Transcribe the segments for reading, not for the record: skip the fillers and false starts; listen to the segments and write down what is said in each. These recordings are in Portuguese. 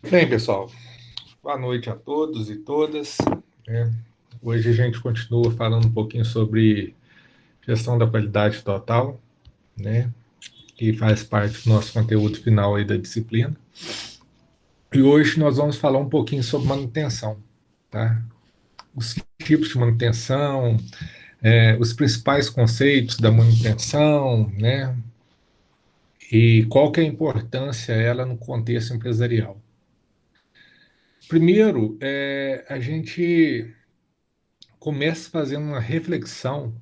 Bem, pessoal, boa noite a todos e todas, né? Hoje a gente continua falando um pouquinho sobre gestão da qualidade total, né? Que faz parte do nosso conteúdo final aí da disciplina. E hoje nós vamos falar um pouquinho sobre manutenção, tá? Os tipos de manutenção, os principais conceitos da manutenção, né? E qual que é a importância ela no contexto empresarial. Primeiro, a gente começa fazendo uma reflexão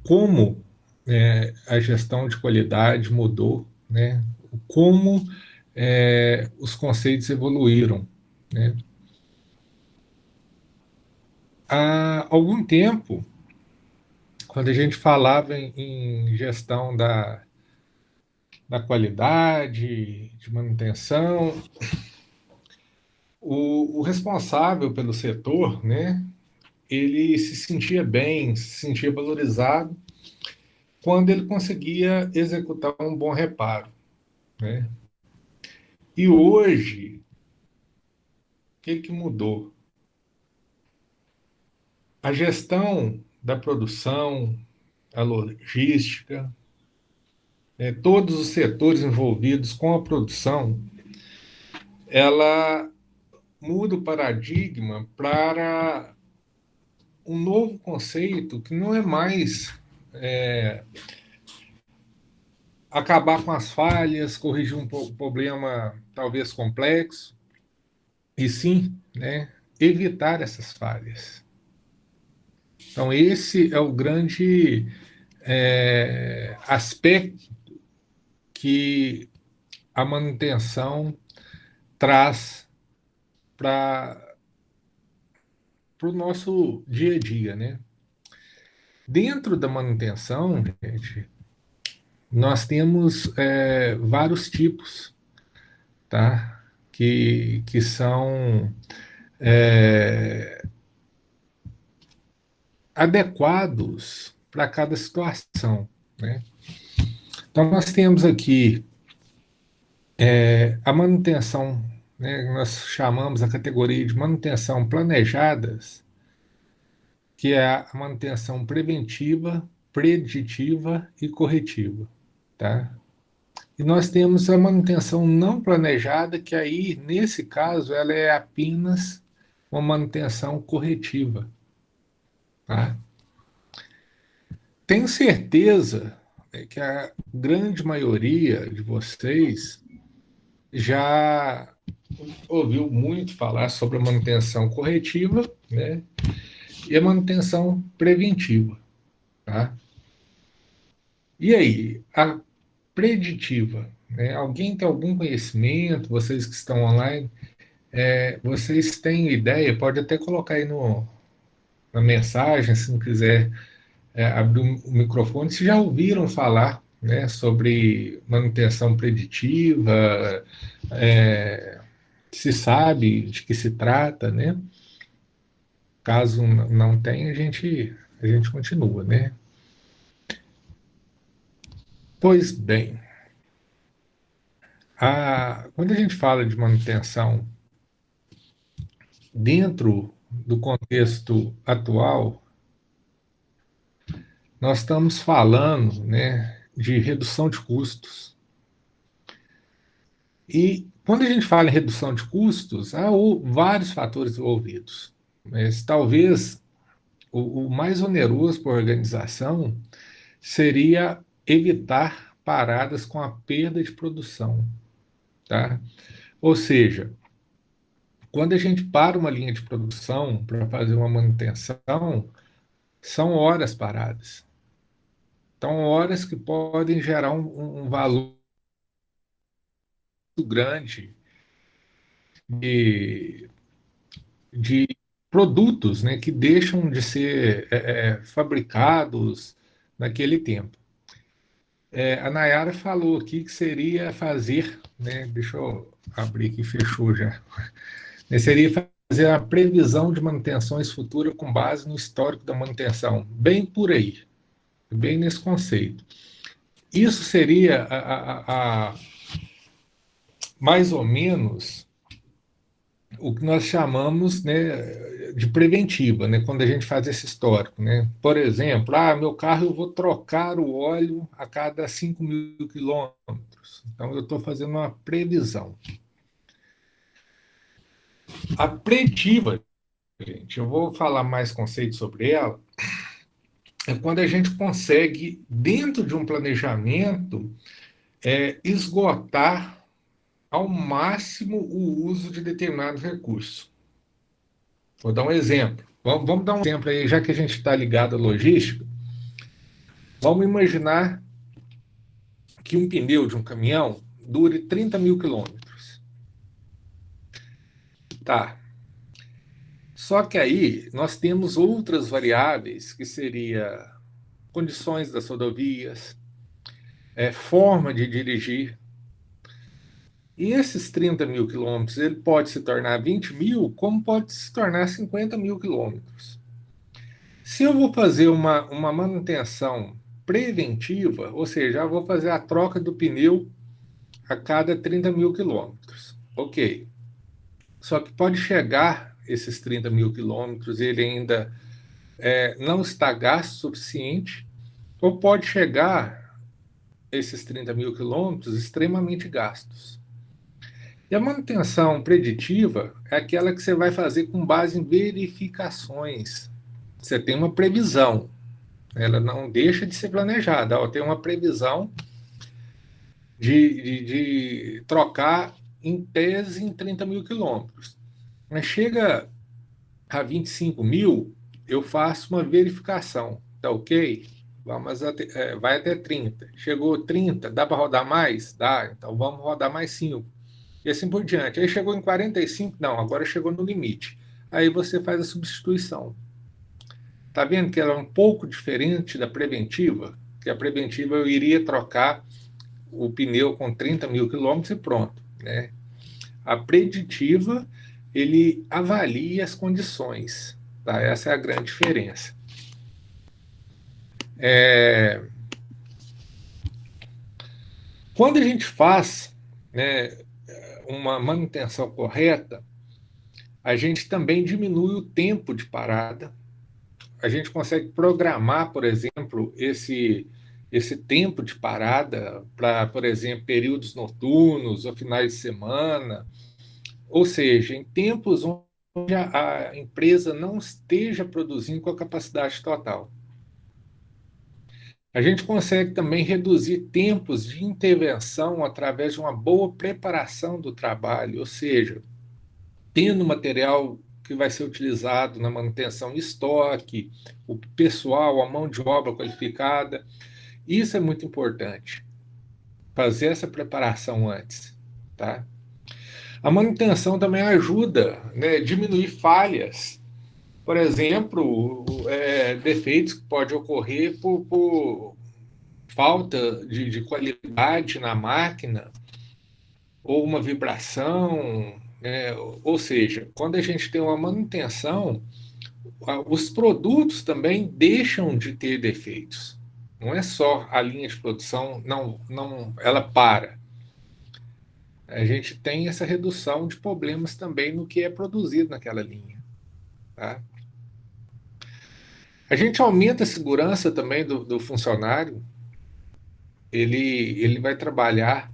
como a gestão de qualidade mudou, né? Como os conceitos evoluíram, né? Há algum tempo, quando a gente falava em gestão da qualidade, de manutenção, o responsável pelo setor, né? Ele se sentia bem, se sentia valorizado quando ele conseguia executar um bom reparo, né? E hoje, o que que mudou? A gestão da produção, a logística, todos os setores envolvidos com a produção, ela muda o paradigma para um novo conceito que não é mais acabar com as falhas, corrigir um problema talvez complexo, e sim, né, evitar essas falhas. Então, esse é o grande aspecto que a manutenção traz para o nosso dia a dia, né? Dentro da manutenção, gente, nós temos vários tipos, tá? Que são adequados para cada situação, né? Então, nós temos aqui a manutenção, né? Nós chamamos a categoria de manutenção planejadas, que é a manutenção preventiva, preditiva e corretiva, tá? E nós temos a manutenção não planejada, que aí, nesse caso, ela é apenas uma manutenção corretiva, tá? Tenho certeza que a grande maioria de vocês já ouviu muito falar sobre a manutenção corretiva, né? E a manutenção preventiva, tá? E aí, a preditiva, né? Alguém tem algum conhecimento, vocês que estão online, vocês têm ideia, pode até colocar aí na mensagem, se não quiser abrir o microfone, se já ouviram falar, né, sobre manutenção preditiva, se sabe de que se trata, né? Caso não tenha, a gente continua, né? Pois bem, quando a gente fala de manutenção dentro do contexto atual, nós estamos falando, né, de redução de custos. E quando a gente fala em redução de custos, há vários fatores envolvidos. Mas talvez o mais oneroso para a organização seria evitar paradas com a perda de produção, tá? Ou seja, quando a gente para uma linha de produção para fazer uma manutenção, são horas paradas. Então, horas que podem gerar um valor muito grande de, de produtos, né, que deixam de ser fabricados naquele tempo. A Nayara falou aqui que seria fazer, né, deixa eu abrir aqui, fechou já, seria fazer a previsão de manutenções futuras com base no histórico da manutenção, bem por aí, bem nesse conceito. Isso seria mais ou menos o que nós chamamos, né, de preventiva, né, quando a gente faz esse histórico. Né? Por exemplo, meu carro eu vou trocar o óleo a cada 5.000 quilômetros. Então, eu estou fazendo uma previsão. A preditiva, gente, eu vou falar mais conceitos sobre ela, é quando a gente consegue, dentro de um planejamento, esgotar ao máximo o uso de determinado recurso. Vou dar um exemplo. Vamos dar um exemplo aí, já que a gente está ligado à logística. Vamos imaginar que um pneu de um caminhão dure 30.000 quilômetros. Tá. Só que aí nós temos outras variáveis, que seria condições das rodovias, forma de dirigir. E esses 30.000 quilômetros, ele pode se tornar 20.000, como pode se tornar 50.000 quilômetros. Se eu vou fazer uma manutenção preventiva, ou seja, eu vou fazer a troca do pneu a cada 30.000 quilômetros. Ok. Só que pode chegar esses 30.000 quilômetros, ele ainda não está gasto o suficiente, ou pode chegar esses 30.000 quilômetros extremamente gastos. E a manutenção preditiva é aquela que você vai fazer com base em verificações. Você tem uma previsão, ela não deixa de ser planejada, ela tem uma previsão de trocar em tese em 30.000 quilômetros. Mas chega a 25.000, eu faço uma verificação. Tá ok? Vai até 30. Chegou 30, dá para rodar mais? Dá, então vamos rodar mais 5. E assim por diante. Aí chegou em 45, não, agora chegou no limite. Aí você faz a substituição. Tá vendo que ela é um pouco diferente da preventiva? Que a preventiva eu iria trocar o pneu com 30.000 quilômetros e pronto. Né? A preditiva, ele avalia as condições. Tá? Essa é a grande diferença. Quando a gente faz, né, uma manutenção correta, a gente também diminui o tempo de parada. A gente consegue programar, por exemplo, esse tempo de parada para, por exemplo, períodos noturnos ou finais de semana, ou seja, em tempos onde a empresa não esteja produzindo com a capacidade total. A gente consegue também reduzir tempos de intervenção através de uma boa preparação do trabalho, ou seja, tendo material que vai ser utilizado na manutenção em estoque, o pessoal, a mão de obra qualificada. Isso é muito importante, fazer essa preparação antes. Tá? A manutenção também ajuda, né, a diminuir falhas. Por exemplo, defeitos que podem ocorrer por falta de qualidade na máquina, ou uma vibração, ou seja, quando a gente tem uma manutenção, os produtos também deixam de ter defeitos. Não é só a linha de produção, não, ela para. A gente tem essa redução de problemas também no que é produzido naquela linha. Tá? A gente aumenta a segurança também do funcionário, ele vai trabalhar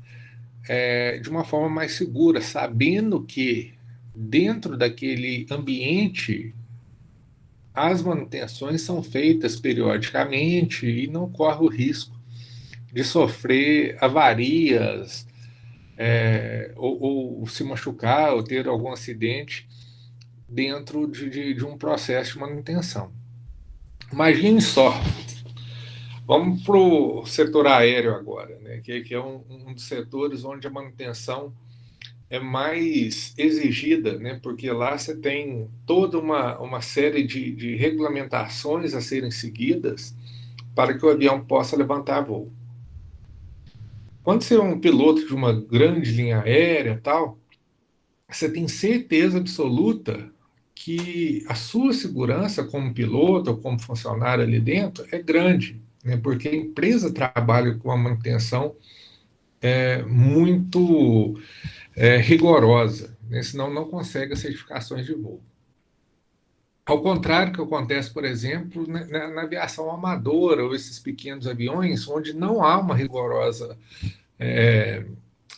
de uma forma mais segura, sabendo que dentro daquele ambiente as manutenções são feitas periodicamente e não corre o risco de sofrer avarias, ou se machucar, ou ter algum acidente dentro de um processo de manutenção. Imagine só, vamos para o setor aéreo agora, né, que é um dos setores onde a manutenção é mais exigida, né, porque lá você tem toda uma série de regulamentações a serem seguidas para que o avião possa levantar voo. Quando você é um piloto de uma grande linha aérea tal, você tem certeza absoluta que a sua segurança como piloto ou como funcionário ali dentro é grande, né? Porque a empresa trabalha com uma manutenção muito rigorosa, né? Senão não consegue as certificações de voo. Ao contrário do que acontece, por exemplo, na aviação amadora, ou esses pequenos aviões, onde não há uma rigorosa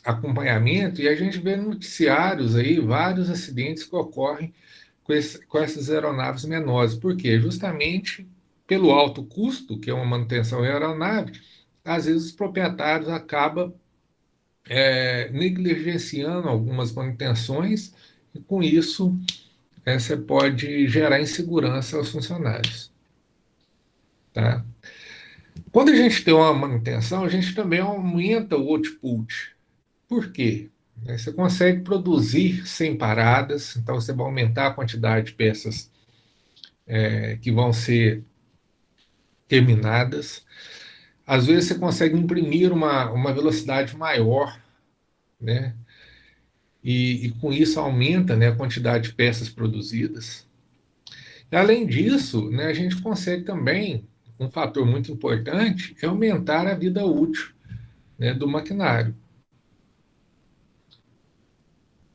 acompanhamento, e a gente vê no noticiários aí vários acidentes que ocorrem com essas aeronaves menores. Por quê? Justamente pelo alto custo, que é uma manutenção da aeronave, às vezes os proprietários acabam negligenciando algumas manutenções, e com isso você pode gerar insegurança aos funcionários. Tá? Quando a gente tem uma manutenção, a gente também aumenta o output. Por quê? Você consegue produzir sem paradas, então você vai aumentar a quantidade de peças que vão ser terminadas. Às vezes você consegue imprimir uma velocidade maior, né? E com isso aumenta, né, a quantidade de peças produzidas. E, além disso, né, a gente consegue também, um fator muito importante, é aumentar a vida útil, né, do maquinário.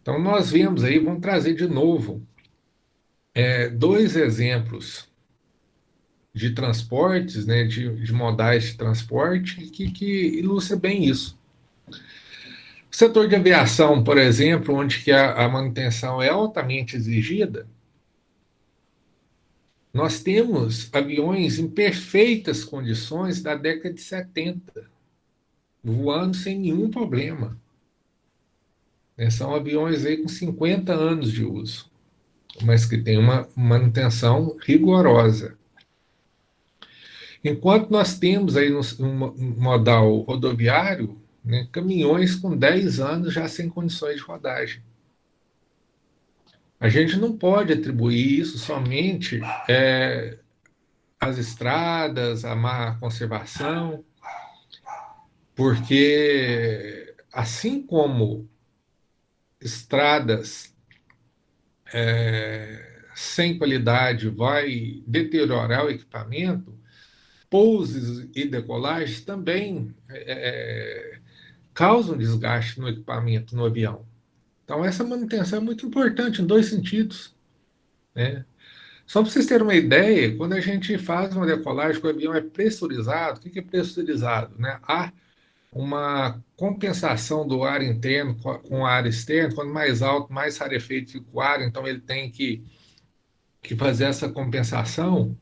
Então, nós vemos aí, vamos trazer de novo dois exemplos de transportes, né, de modais de transporte, que ilustra bem isso. O setor de aviação, por exemplo, onde que a manutenção é altamente exigida, nós temos aviões em perfeitas condições da década de 70, voando sem nenhum problema. São aviões aí com 50 anos de uso, mas que tem uma manutenção rigorosa. Enquanto nós temos aí no modal rodoviário, né, caminhões com 10 anos já sem condições de rodagem. A gente não pode atribuir isso somente às estradas, à má conservação, porque assim como estradas sem qualidade vai deteriorar o equipamento, pousos e decolagens também causam desgaste no equipamento, no avião. Então, essa manutenção é muito importante em dois sentidos, né? Só para vocês terem uma ideia, quando a gente faz uma decolagem que o avião é pressurizado, o que é pressurizado? Né? Há uma compensação do ar interno com o ar externo, quanto mais alto, mais rarefeito fica o ar, então ele tem que fazer essa compensação,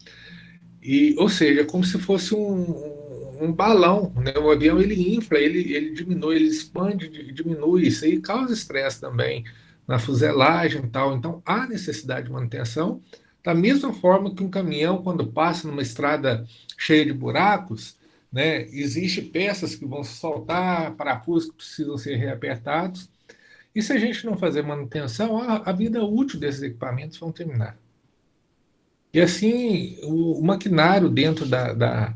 ou seja, como se fosse um balão, né? O avião ele infla, ele diminui, ele expande, diminui, isso aí causa estresse também na fuselagem e tal, então há necessidade de manutenção, da mesma forma que um caminhão, quando passa numa estrada cheia de buracos, né, existe peças que vão soltar, parafusos que precisam ser reapertados, e se a gente não fazer manutenção, a vida útil desses equipamentos vão terminar. E assim, o maquinário dentro da,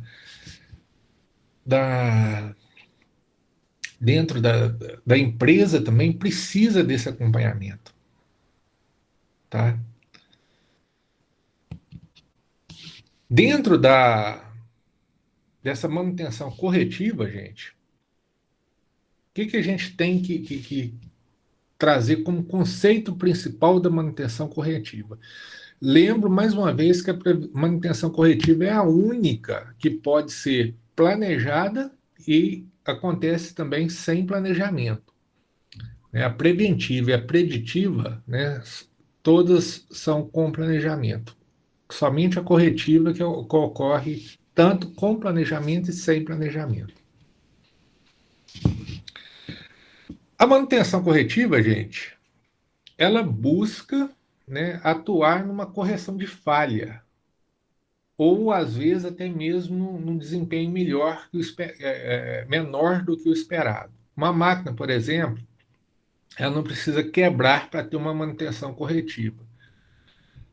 dentro da empresa também precisa desse acompanhamento, tá? Dentro dessa manutenção corretiva, gente, o que a gente tem que trazer como conceito principal da manutenção corretiva? Lembro mais uma vez que a manutenção corretiva é a única que pode ser planejada e acontece também sem planejamento. A preventiva e a preditiva, né, todas são com planejamento. Somente a corretiva que ocorre tanto com planejamento e sem planejamento. A manutenção corretiva, gente, ela busca, né, atuar numa correção de falha, ou às vezes até mesmo num desempenho melhor que menor do que o esperado. Uma máquina, por exemplo, ela não precisa quebrar para ter uma manutenção corretiva.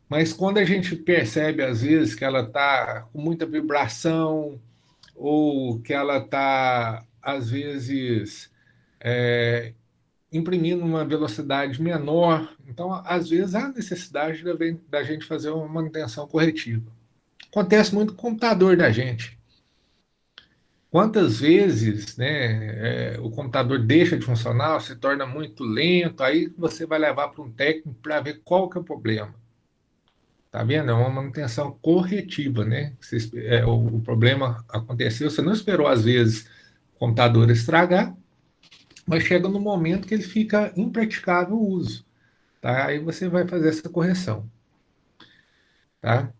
Mas quando a gente percebe, às vezes, que ela está com muita vibração, ou que ela está, às vezes, imprimindo uma velocidade menor, então, às vezes, há necessidade da gente fazer uma manutenção corretiva. Acontece muito com o computador da gente. Quantas vezes, né, o computador deixa de funcionar, se torna muito lento, aí você vai levar para um técnico para ver qual que é o problema. Tá vendo? É uma manutenção corretiva, né? O problema aconteceu, você não esperou, às vezes, o computador estragar, mas chega no momento que ele fica impraticável o uso. Tá? Aí você vai fazer essa correção. Tá?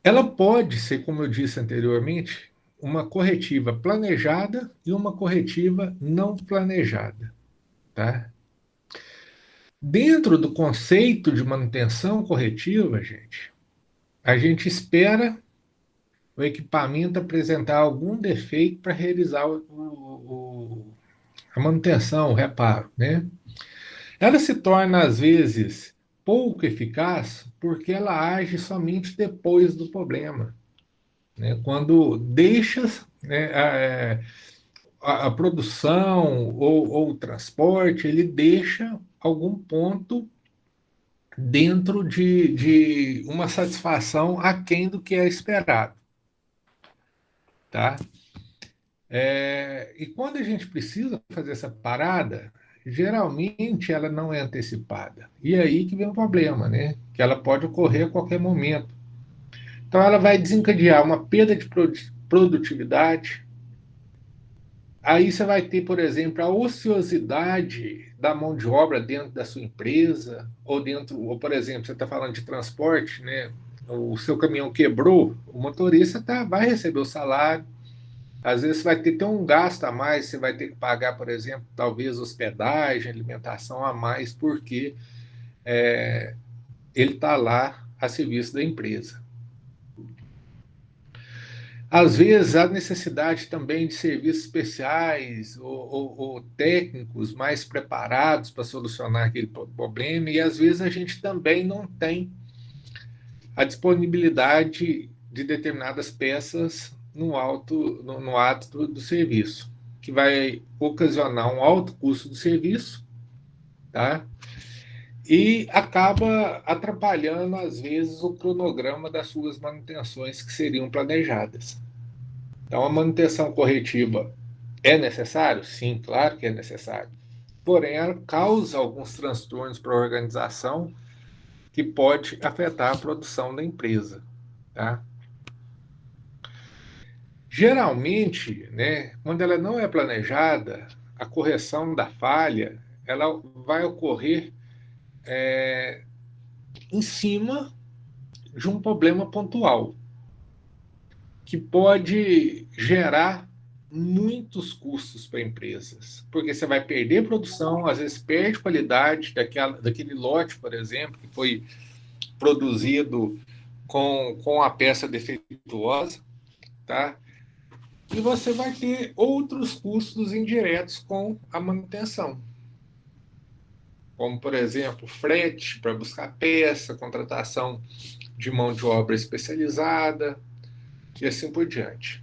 Ela pode ser, como eu disse anteriormente, uma corretiva planejada e uma corretiva não planejada. Tá? Dentro do conceito de manutenção corretiva, a gente espera o equipamento apresentar algum defeito para realizar a manutenção, o reparo, né? Ela se torna, às vezes, pouco eficaz porque ela age somente depois do problema, né? Quando deixa, né, a produção ou o transporte, ele deixa algum ponto dentro de uma satisfação aquém do que é esperado, tá? E quando a gente precisa fazer essa parada, geralmente ela não é antecipada. E é aí que vem o problema, né? Que ela pode ocorrer a qualquer momento. Então ela vai desencadear uma perda de produtividade. Aí você vai ter, por exemplo, a ociosidade da mão de obra dentro da sua empresa, ou por exemplo, você está falando de transporte, né? O seu caminhão quebrou, o motorista vai receber o salário. Às vezes você vai ter um gasto a mais, você vai ter que pagar, por exemplo, talvez hospedagem, alimentação a mais, porque ele está lá a serviço da empresa. Às vezes há necessidade também de serviços especiais ou técnicos mais preparados para solucionar aquele problema, e às vezes a gente também não tem a disponibilidade de determinadas peças no ato do serviço, que vai ocasionar um alto custo do serviço, tá? E acaba atrapalhando, às vezes, o cronograma das suas manutenções que seriam planejadas. Então, a manutenção corretiva é necessário? Sim, claro que é necessário. Porém, ela causa alguns transtornos para a organização que pode afetar a produção da empresa, tá? Geralmente, né, quando ela não é planejada, a correção da falha ela vai ocorrer em cima de um problema pontual, que pode gerar muitos custos para empresas, porque você vai perder produção, às vezes perde qualidade daquele lote, por exemplo, que foi produzido com a peça defeituosa, tá? E você vai ter outros custos indiretos com a manutenção, como, por exemplo, frete para buscar peça, contratação de mão de obra especializada e assim por diante.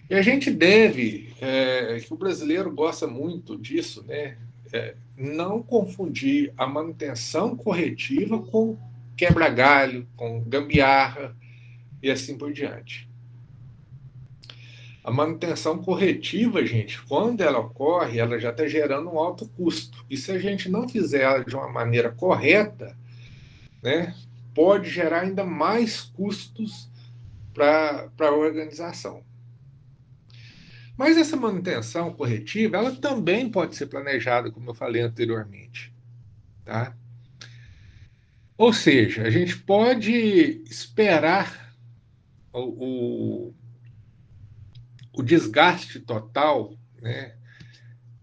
E a gente deve, que o brasileiro gosta muito disso, né? Não confundir a manutenção corretiva com quebra-galho, com gambiarra e assim por diante. A manutenção corretiva, gente, quando ela ocorre, ela já está gerando um alto custo. E se a gente não fizer ela de uma maneira correta, né, pode gerar ainda mais custos para a organização. Mas essa manutenção corretiva, ela também pode ser planejada, como eu falei anteriormente, tá? Ou seja, a gente pode esperar o, o desgaste total, né?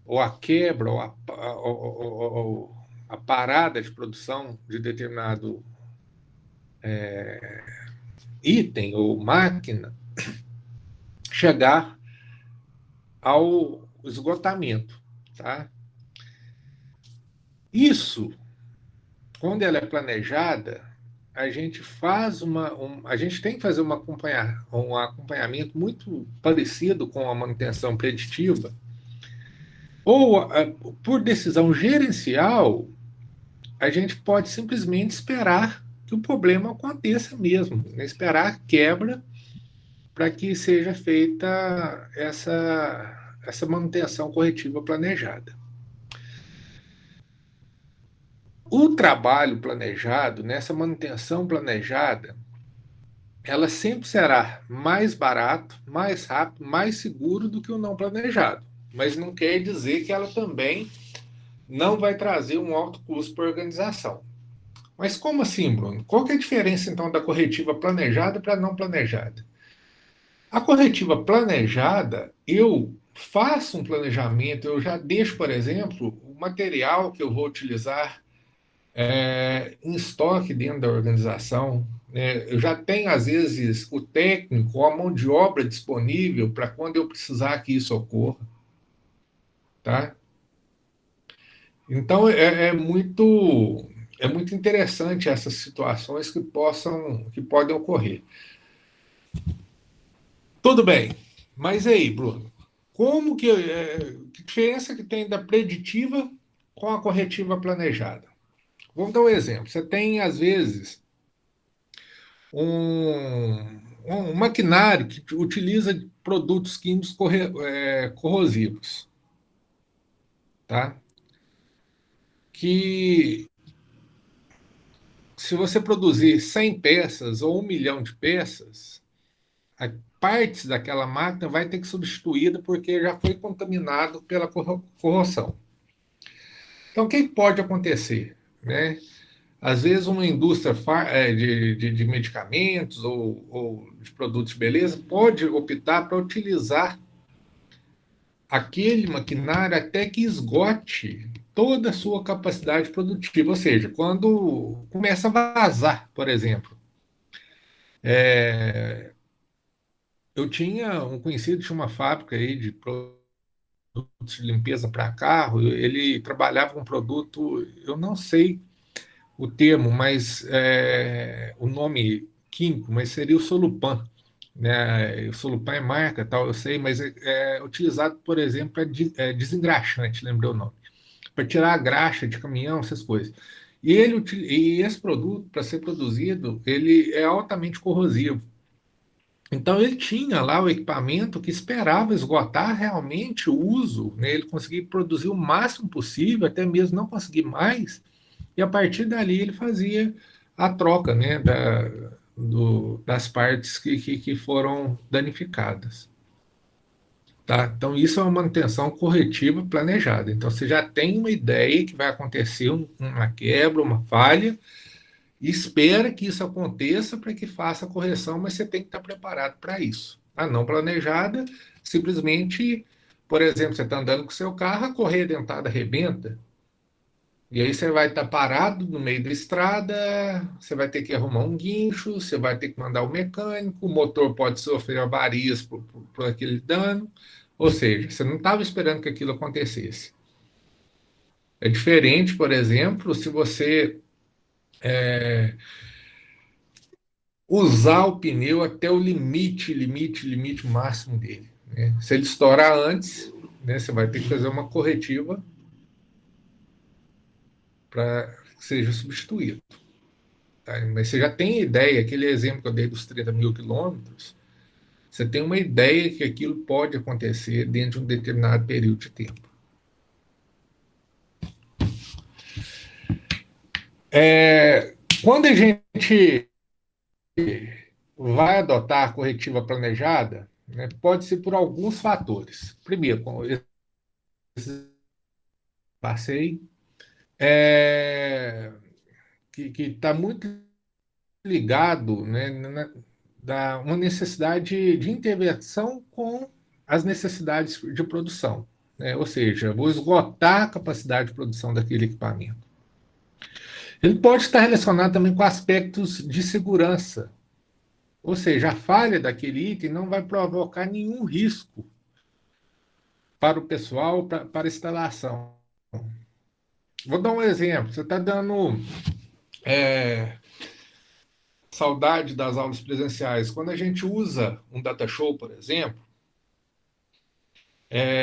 Ou a quebra, ou a parada de produção de determinado item ou máquina, chegar ao esgotamento, tá? Isso, quando ela é planejada, a gente a gente tem que fazer um acompanhamento muito parecido com a manutenção preditiva, ou por decisão gerencial, a gente pode simplesmente esperar que o problema aconteça mesmo, né? Esperar a quebra para que seja feita essa manutenção corretiva planejada. O trabalho planejado, nessa manutenção planejada, ela sempre será mais barato, mais rápido, mais seguro do que o não planejado. Mas não quer dizer que ela também não vai trazer um alto custo para a organização. Mas como assim, Bruno? Qual que é a diferença, então, da corretiva planejada para a não planejada? A corretiva planejada, eu faço um planejamento, eu já deixo, por exemplo, o material que eu vou utilizar em estoque dentro da organização, né? Eu já tenho, às vezes, o técnico ou a mão de obra disponível para quando eu precisar que isso ocorra. Tá? Então, é muito interessante essas situações que podem ocorrer. Tudo bem, mas aí, Bruno, que diferença que tem da preditiva com a corretiva planejada? Vamos dar um exemplo. Você tem, às vezes, um maquinário que utiliza produtos químicos corrosivos, tá? Que se você produzir 100 peças ou 1 milhão de peças, a partes daquela máquina vai ter que ser substituída porque já foi contaminado pela corrosão. Então, o que pode acontecer? Né? Às vezes, uma indústria de medicamentos ou de produtos de beleza pode optar para utilizar aquele maquinário até que esgote toda a sua capacidade produtiva. Ou seja, quando começa a vazar, por exemplo. Eu tinha um conhecido de uma fábrica aí de produtos de limpeza para carro, ele trabalhava com um produto, eu não sei o termo, mas o nome químico, mas seria o Solupan. Né? O Solupan é marca, tal, eu sei, mas é utilizado, por exemplo, para desengraxante, lembrei o nome, para tirar a graxa de caminhão, essas coisas. E esse produto, para ser produzido, ele é altamente corrosivo. Então ele tinha lá o equipamento que esperava esgotar realmente o uso, né? Ele conseguia produzir o máximo possível, até mesmo não conseguir mais, e a partir dali ele fazia a troca, né, das partes que foram danificadas. Tá? Então, isso é uma manutenção corretiva planejada. Então, você já tem uma ideia que vai acontecer uma quebra, uma falha, e espera que isso aconteça para que faça a correção, mas você tem que estar preparado para isso. A não planejada, simplesmente, por exemplo, você está andando com o seu carro, a correia dentada arrebenta, e aí você vai estar parado no meio da estrada, você vai ter que arrumar um guincho, você vai ter que mandar o mecânico, o motor pode sofrer avarias por aquele dano, ou seja, você não estava esperando que aquilo acontecesse. É diferente, por exemplo, se você usar o pneu até o limite máximo dele. Né? Se ele estourar antes, né, você vai ter que fazer uma corretiva para que seja substituído. Tá? Mas você já tem ideia, aquele exemplo que eu dei dos 30 mil quilômetros, você tem uma ideia que aquilo pode acontecer dentro de um determinado período de tempo. Quando a gente vai adotar a corretiva planejada, né, pode ser por alguns fatores. Primeiro, como eu passei, que está muito ligado, né, da uma necessidade de intervenção com as necessidades de produção. Né? Ou seja, vou esgotar a capacidade de produção daquele equipamento. Ele pode estar relacionado também com aspectos de segurança. Ou seja, a falha daquele item não vai provocar nenhum risco para o pessoal, para a instalação. Vou dar um exemplo. Você está dando saudade das aulas presenciais. Quando a gente usa um data show, por exemplo,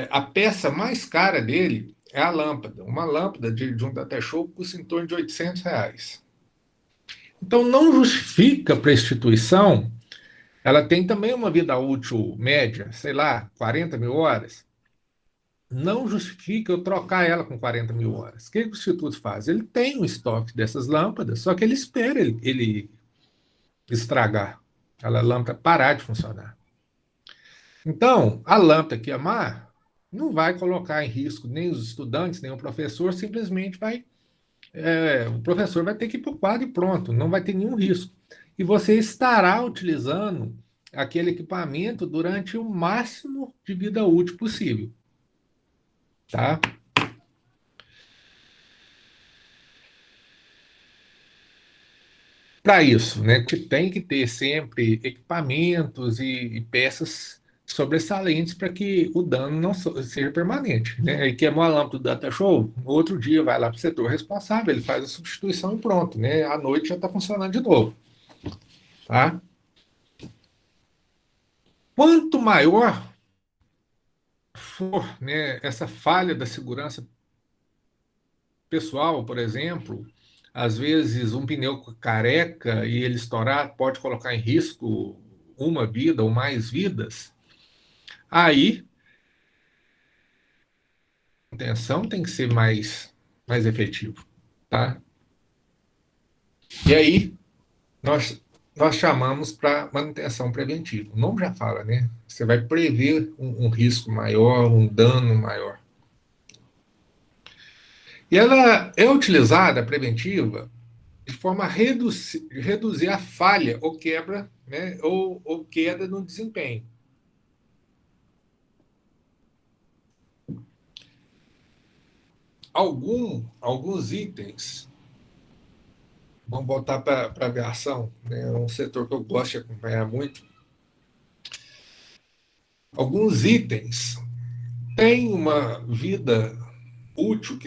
a peça mais cara dele é a lâmpada. Uma lâmpada de um data show custa em torno de R$ 800. Então, não justifica para a instituição ela tem também uma vida útil média, sei lá, 40 mil horas. Não justifica eu trocar ela com 40 mil horas. O que o Instituto faz? Ele tem um estoque dessas lâmpadas, só que ele espera ele estragar, aquela lâmpada parar de funcionar. Então, a lâmpada que amar não vai colocar em risco nem os estudantes, nem o professor, simplesmente o professor vai ter que ir para o quadro e pronto, não vai ter nenhum risco. E você estará utilizando aquele equipamento durante o máximo de vida útil possível, tá? Para isso, né, que tem que ter sempre equipamentos e peças sobressalentes para que o dano não seja permanente, né? E queimou a lâmpada do data show, no outro dia vai lá para o setor responsável, ele faz a substituição e pronto, né? À noite já está funcionando de novo, tá? Quanto maior for, né, essa falha da segurança pessoal, por exemplo, às vezes um pneu careca e ele estourar pode colocar em risco uma vida ou mais vidas. Aí, a manutenção tem que ser mais efetivo, tá? E aí, nós chamamos para manutenção preventiva. O nome já fala, né? Você vai prever um risco maior, um dano maior. E ela é utilizada, a preventiva, de forma a reduzir a falha ou quebra, né? Ou queda no desempenho. Alguns itens, vamos voltar para a aviação, né? É um setor que eu gosto de acompanhar muito. Alguns itens têm uma vida útil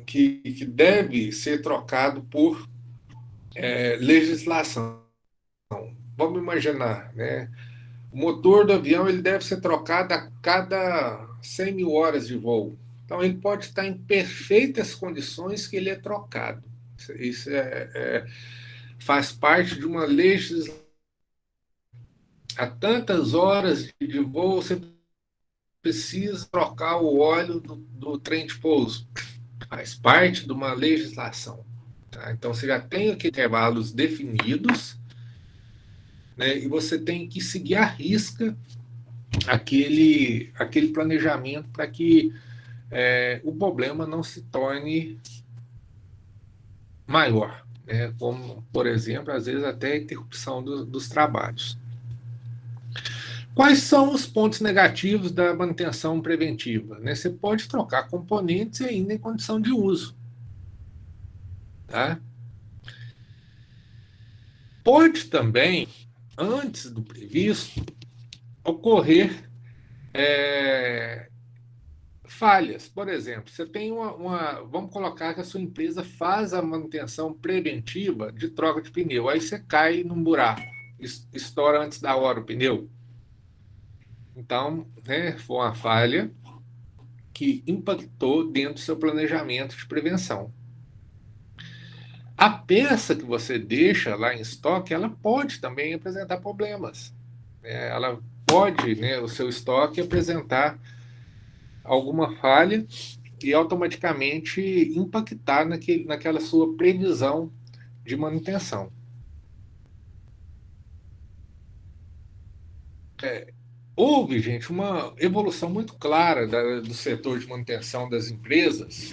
que deve ser trocado por legislação. Vamos imaginar, né? O motor do avião ele deve ser trocado a cada 100 mil horas de voo. Então, ele pode estar em perfeitas condições que ele é trocado. Isso faz parte de uma legislação. A tantas horas de voo, você precisa trocar o óleo do trem de pouso. Faz parte de uma legislação. Tá? Então, você já tem aqui intervalos definidos, né, e você tem que seguir à risca aquele planejamento para que o problema não se torne maior, né? Como, por exemplo, às vezes até a interrupção dos trabalhos. Quais são os pontos negativos da manutenção preventiva? Né? Você pode trocar componentes ainda em condição de uso. Tá? Pode também, antes do previsto, ocorrer falhas. Por exemplo, você tem vamos colocar que a sua empresa faz a manutenção preventiva de troca de pneu. Aí você cai num buraco, estoura antes da hora o pneu. Então, né, foi uma falha que impactou dentro do seu planejamento de prevenção. A peça que você deixa lá em estoque, ela pode também apresentar problemas. Ela pode, né, o seu estoque apresentar alguma falha e automaticamente impactar naquela sua previsão de manutenção. Houve, gente, uma evolução muito clara do setor de manutenção das empresas,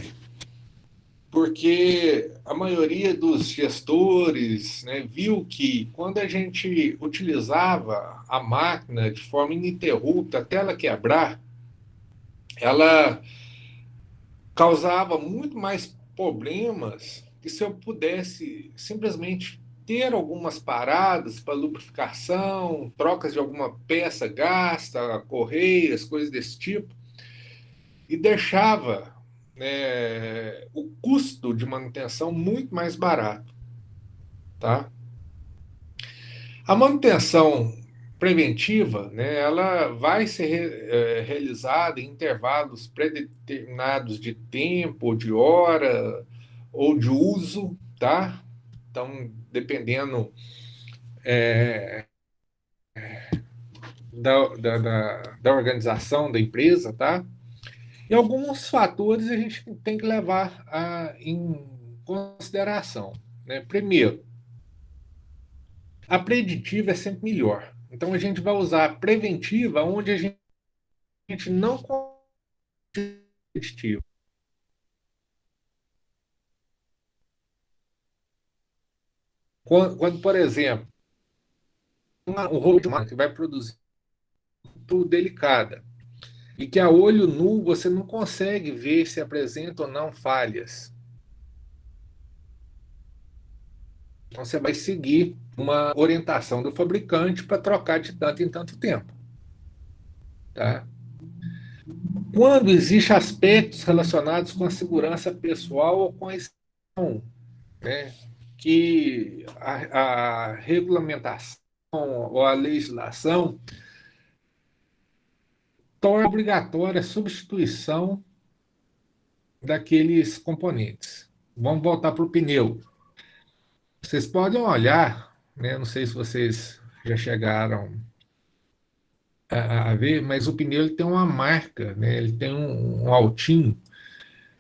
porque a maioria dos gestores, né, viu que quando a gente utilizava a máquina de forma ininterrupta até ela quebrar, ela causava muito mais problemas que se eu pudesse simplesmente ter algumas paradas para lubrificação, trocas de alguma peça gasta, correias, coisas desse tipo, e deixava, né, o custo de manutenção muito mais barato, tá? A manutenção preventiva, né, ela vai ser realizada em intervalos predeterminados de tempo, de hora ou de uso, tá? Então, dependendo da organização da empresa, tá? E alguns fatores a gente tem que levar em consideração, né? Primeiro, a preditiva é sempre melhor. Então a gente vai usar a preventiva onde a gente não competitiva. Quando, por exemplo, um rolo de máquina que vai produzir tudo delicada e que a olho nu você não consegue ver se apresenta ou não falhas. Então você vai seguir uma orientação do fabricante para trocar de tanto em tanto tempo. Tá? Quando existem aspectos relacionados com a segurança pessoal ou com a exceção, né, que a regulamentação ou a legislação torna obrigatória a substituição daqueles componentes. Vamos voltar para o pneu. Vocês podem olhar, né, não sei se vocês já chegaram a ver, mas o pneu ele tem uma marca, né, ele tem um altinho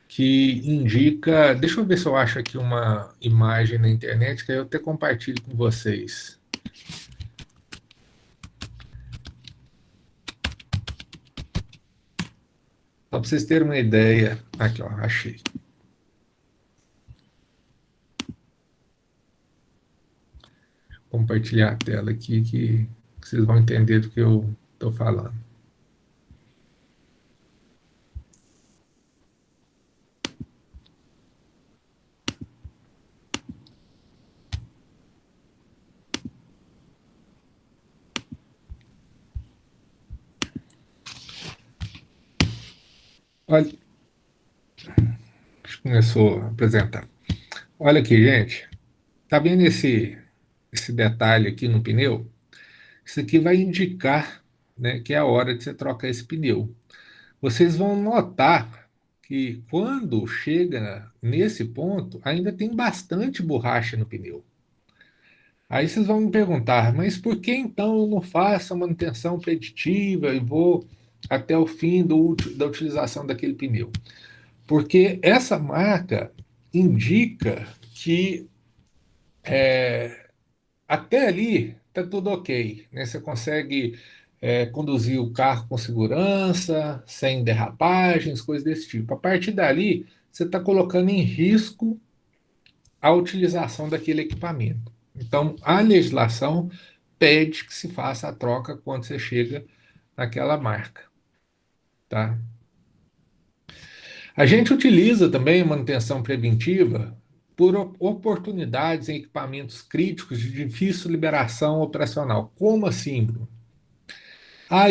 que indica. Deixa eu ver se eu acho aqui uma imagem na internet que eu até compartilho com vocês. Só para vocês terem uma ideia. Aqui, ó, achei. Compartilhar a tela aqui que vocês vão entender do que eu estou falando. Olha, começou a apresentar. Olha aqui, gente. Tá vendo esse detalhe aqui no pneu? Isso aqui vai indicar, né, que é a hora de você trocar esse pneu. Vocês vão notar que quando chega nesse ponto, ainda tem bastante borracha no pneu. Aí vocês vão me perguntar, mas por que então eu não faço a manutenção preditiva e vou até o fim da utilização daquele pneu? Porque essa marca indica que até ali está tudo ok, né? Você consegue conduzir o carro com segurança, sem derrapagens, coisas desse tipo. A partir dali, você está colocando em risco a utilização daquele equipamento. Então, a legislação pede que se faça a troca quando você chega naquela marca, tá? A gente utiliza também manutenção preventiva por oportunidades em equipamentos críticos de difícil liberação operacional. Como assim, Bruno?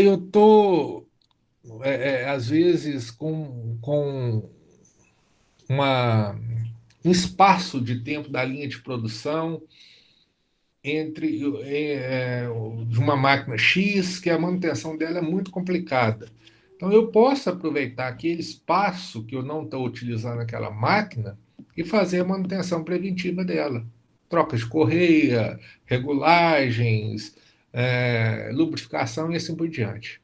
Eu tô às vezes com uma, um espaço de tempo da linha de produção entre de uma máquina X, que a manutenção dela é muito complicada. Então, eu posso aproveitar aquele espaço que eu não estou utilizando aquela máquina e fazer a manutenção preventiva dela. Troca de correia, regulagens, lubrificação e assim por diante.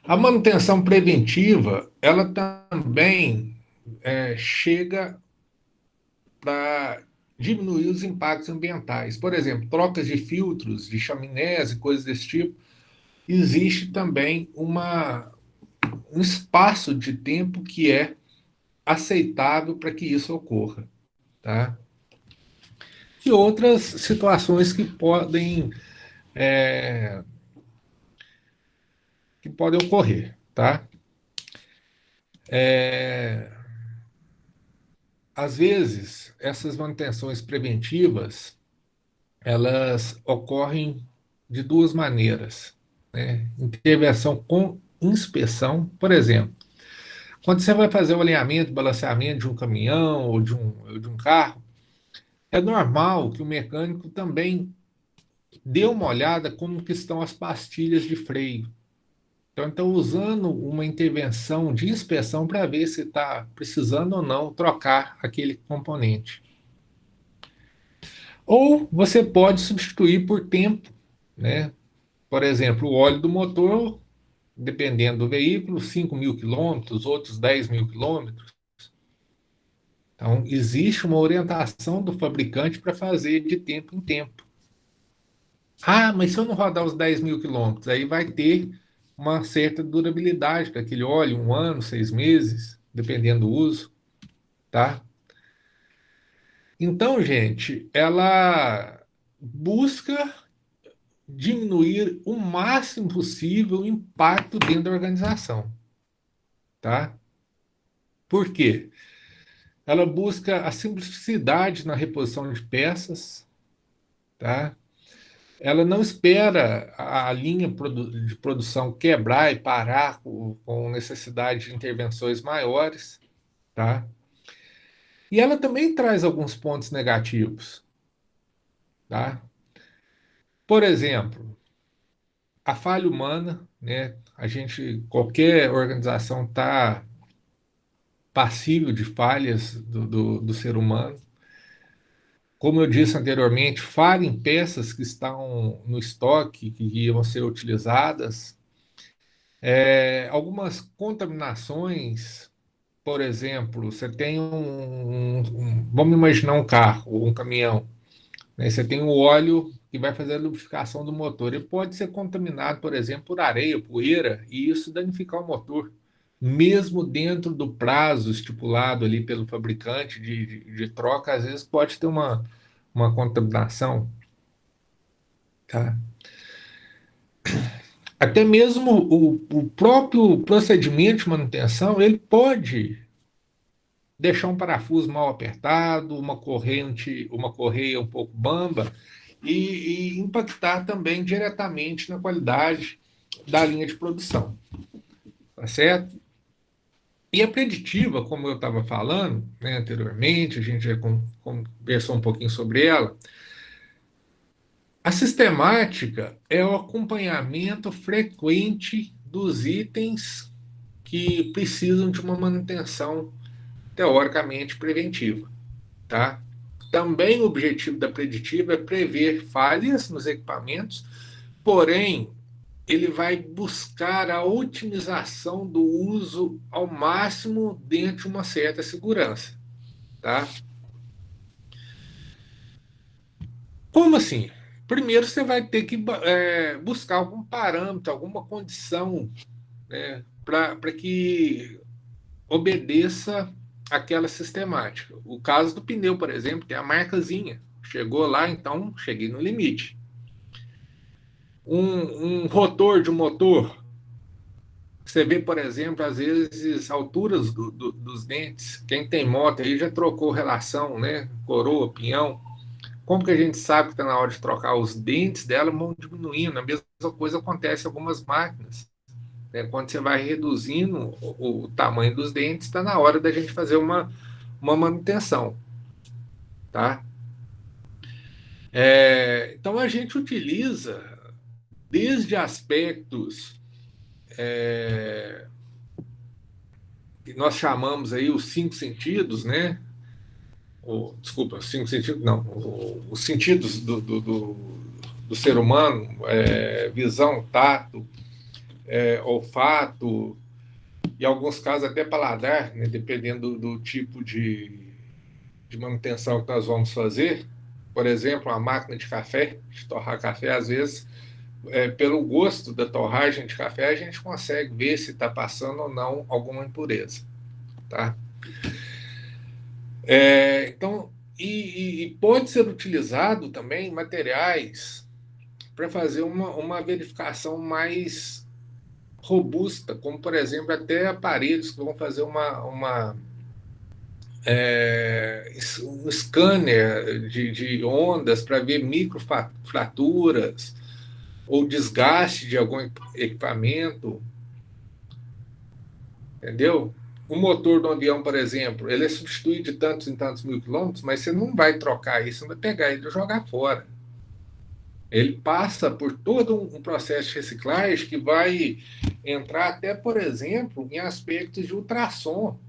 A manutenção preventiva, ela também chega para diminuir os impactos ambientais. Por exemplo, trocas de filtros, de chaminés e coisas desse tipo, existe também um espaço de tempo que é aceitável para que isso ocorra. Tá? E outras situações é, que podem ocorrer. Tá? É, às vezes, essas manutenções preventivas elas ocorrem de duas maneiras, né? Intervenção com inspeção, por exemplo, quando você vai fazer o alinhamento, balanceamento de um caminhão ou de um carro, é normal que o mecânico também dê uma olhada como que estão as pastilhas de freio. Então, estão usando uma intervenção de inspeção para ver se está precisando ou não trocar aquele componente. Ou você pode substituir por tempo, né? Por exemplo, o óleo do motor, dependendo do veículo, 5.000 quilômetros, outros 10.000 quilômetros. Então, existe uma orientação do fabricante para fazer de tempo em tempo. Ah, mas se eu não rodar os 10.000 quilômetros, aí vai ter uma certa durabilidade daquele óleo, 1 ano, 6 meses, dependendo do uso, tá? Então, gente, ela busca diminuir o máximo possível o impacto dentro da organização, tá? Por quê? Ela busca a simplicidade na reposição de peças, tá? Ela não espera a linha de produção quebrar e parar com necessidade de intervenções maiores, tá? E ela também traz alguns pontos negativos, tá? Por exemplo, a falha humana, né? Qualquer organização está passível de falhas do ser humano. Como eu disse anteriormente, falha em peças que estão no estoque, que iam ser utilizadas. Algumas contaminações, por exemplo, você tem vamos imaginar um carro, um caminhão, né? Você tem o óleo que vai fazer a lubrificação do motor. Ele pode ser contaminado, por exemplo, por areia, poeira, e isso danificar o motor. Mesmo dentro do prazo estipulado ali pelo fabricante de troca, às vezes pode ter uma contaminação, tá? Até mesmo o próprio procedimento de manutenção, ele pode deixar um parafuso mal apertado, uma correia um pouco bamba e impactar também diretamente na qualidade da linha de produção, tá certo? E a preditiva, como eu estava falando, né, anteriormente, a gente já conversou um pouquinho sobre ela. A sistemática é o acompanhamento frequente dos itens que precisam de uma manutenção teoricamente preventiva, tá? Também o objetivo da preditiva é prever falhas nos equipamentos, porém, ele vai buscar a otimização do uso ao máximo dentro de uma certa segurança, tá? Como assim? Primeiro você vai ter que buscar algum parâmetro, alguma condição, né, para que obedeça aquela sistemática. O caso do pneu, por exemplo, tem a marcazinha. Chegou lá, então cheguei no limite. Um rotor de um motor, você vê, por exemplo, às vezes alturas dos dentes. Quem tem moto aí já trocou relação, né? Coroa, pinhão. Como que a gente sabe que está na hora de trocar os dentes dela, vão diminuindo? A mesma coisa acontece em algumas máquinas, né? Quando você vai reduzindo o tamanho dos dentes, está na hora da gente fazer uma manutenção, tá? Então a gente utiliza desde aspectos que nós chamamos aí os 5 sentidos, né? Desculpa, os 5 sentidos, não, os sentidos do ser humano, visão, tato, olfato, e em alguns casos até paladar, né? Dependendo do tipo de manutenção que nós vamos fazer. Por exemplo, a máquina de café, de torrar café, às vezes, pelo gosto da torragem de café, a gente consegue ver se está passando ou não alguma impureza, tá? Então, e pode ser utilizado também materiais para fazer uma verificação mais robusta, como, por exemplo, até aparelhos que vão fazer um scanner de ondas para ver microfraturas ou desgaste de algum equipamento, entendeu? O motor do avião, por exemplo, ele é substituído de tantos em tantos mil quilômetros, mas você não vai trocar isso, não vai pegar ele e jogar fora. Ele passa por todo um processo de reciclagem que vai entrar até, por exemplo, em aspectos de ultrassom,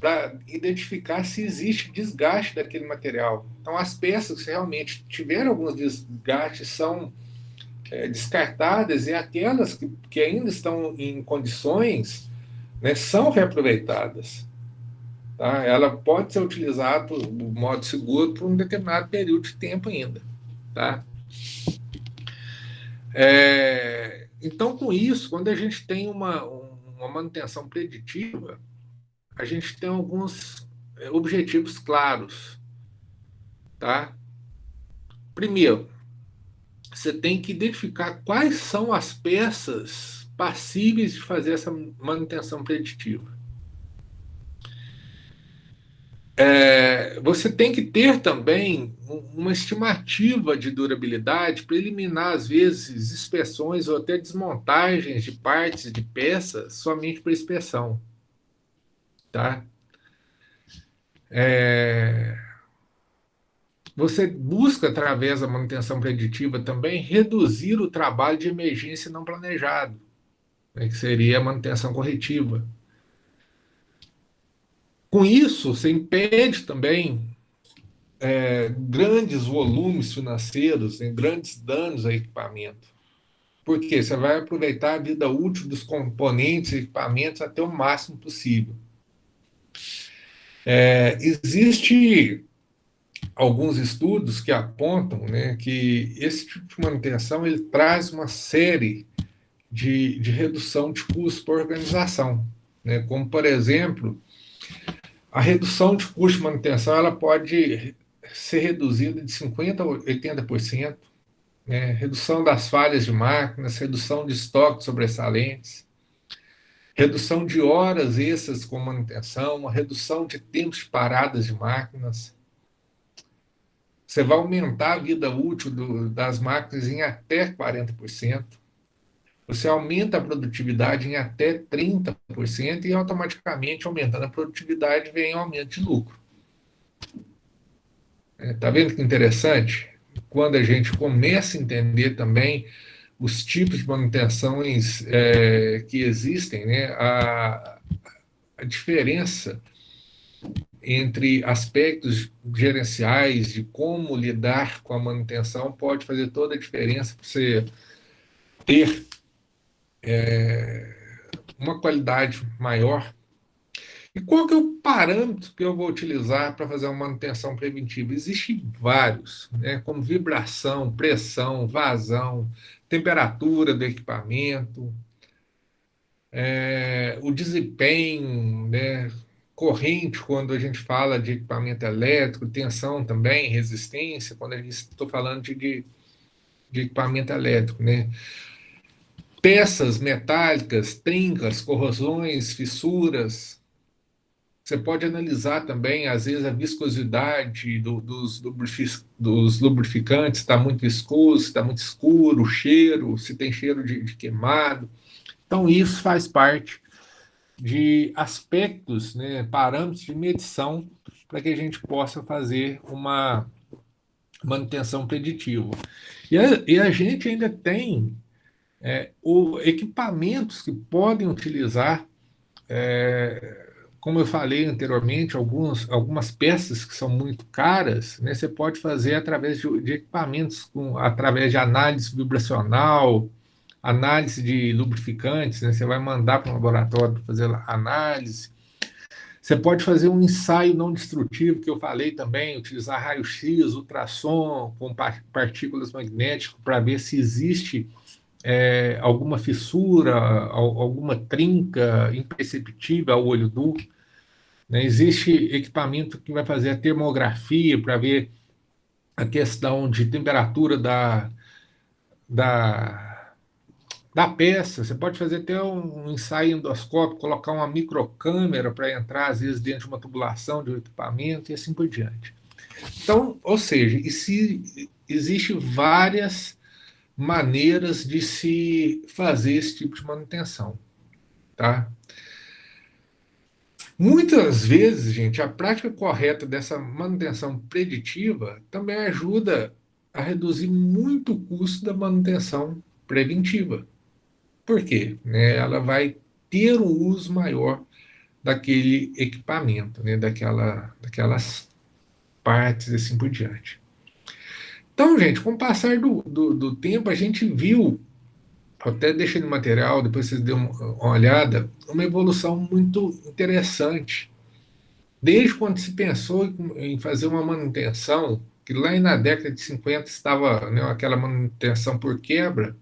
para identificar se existe desgaste daquele material. Então, as peças que realmente tiveram alguns desgastes são descartadas e aquelas que ainda estão em condições, né, são reaproveitadas. Tá? Ela pode ser utilizada do modo seguro por um determinado período de tempo ainda. Tá? Então, com isso, quando a gente tem uma manutenção preditiva, a gente tem alguns objetivos claros. Tá? Primeiro, você tem que identificar quais são as peças passíveis de fazer essa manutenção preditiva. Você tem que ter também uma estimativa de durabilidade para eliminar, às vezes, inspeções ou até desmontagens de partes de peças somente para inspeção. Tá? Você busca, através da manutenção preditiva, também reduzir o trabalho de emergência não planejado, né, que seria a manutenção corretiva. Com isso, você impede também grandes volumes financeiros, em grandes danos ao equipamento. Porque você vai aproveitar a vida útil dos componentes e equipamentos até o máximo possível. Existe alguns estudos que apontam, né, que esse tipo de manutenção ele traz uma série de redução de custos por organização, né, como, por exemplo, a redução de custo de manutenção ela pode ser reduzida de 50% a 80%, né? Redução das falhas de máquinas, redução de estoque sobressalentes, redução de horas extras com manutenção, redução de tempos de paradas de máquinas. Você vai aumentar a vida útil das máquinas em até 40%. Você aumenta a produtividade em até 30% e automaticamente, aumentando a produtividade, vem o aumento de lucro. Tá vendo que interessante? Quando a gente começa a entender também os tipos de manutenções que existem, né? A diferença entre aspectos gerenciais de como lidar com a manutenção pode fazer toda a diferença para você ter uma qualidade maior. E qual que é o parâmetro que eu vou utilizar para fazer uma manutenção preventiva? Existem vários, né, como vibração, pressão, vazão, temperatura do equipamento, o desempenho, né, corrente, quando a gente fala de equipamento elétrico, tensão também, resistência, quando a gente estou falando de equipamento elétrico, né? Peças metálicas, trincas, corrosões, fissuras. Você pode analisar também, às vezes, a viscosidade dos lubrificantes, está muito viscoso, está muito escuro, o cheiro, se tem cheiro de queimado. Então, isso faz parte de aspectos, né, parâmetros de medição para que a gente possa fazer uma manutenção preditiva. E a gente ainda tem equipamentos que podem utilizar, como eu falei anteriormente, algumas peças que são muito caras, né, você pode fazer através de equipamentos, através de análise vibracional, análise de lubrificantes, né, você vai mandar para um laboratório para fazer análise. Você pode fazer um ensaio não destrutivo, que eu falei também, utilizar raio-x, ultrassom com partículas magnéticas para ver se existe alguma fissura, alguma trinca imperceptível ao olho nu. Né? Existe equipamento que vai fazer a termografia para ver a questão de temperatura da, da peça. Você pode fazer até um ensaio endoscópico, colocar uma microcâmera para entrar, às vezes, dentro de uma tubulação de um equipamento e assim por diante. Então, ou seja, existe várias maneiras de se fazer esse tipo de manutenção, tá? Muitas vezes, gente, a prática correta dessa manutenção preditiva também ajuda a reduzir muito o custo da manutenção preventiva. Por quê? Né? Ela vai ter um uso maior daquele equipamento, né? Daquelas partes e assim por diante. Então, gente, com o passar do tempo, a gente viu, até deixei no material, depois vocês dêem uma olhada, uma evolução muito interessante. Desde quando se pensou em fazer uma manutenção, que lá na década de 50 estava, né, aquela manutenção por quebra,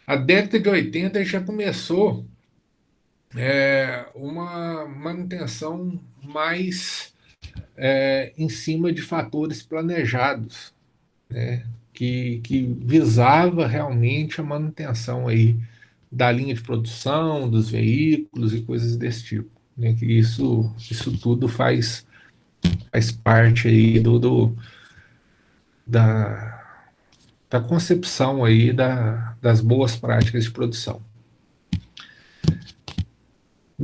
a década de 80 já começou uma manutenção mais em cima de fatores planejados, né, que visava realmente a manutenção aí da linha de produção, dos veículos e coisas desse tipo. Né, que isso tudo faz parte aí da, da concepção aí das boas práticas de produção.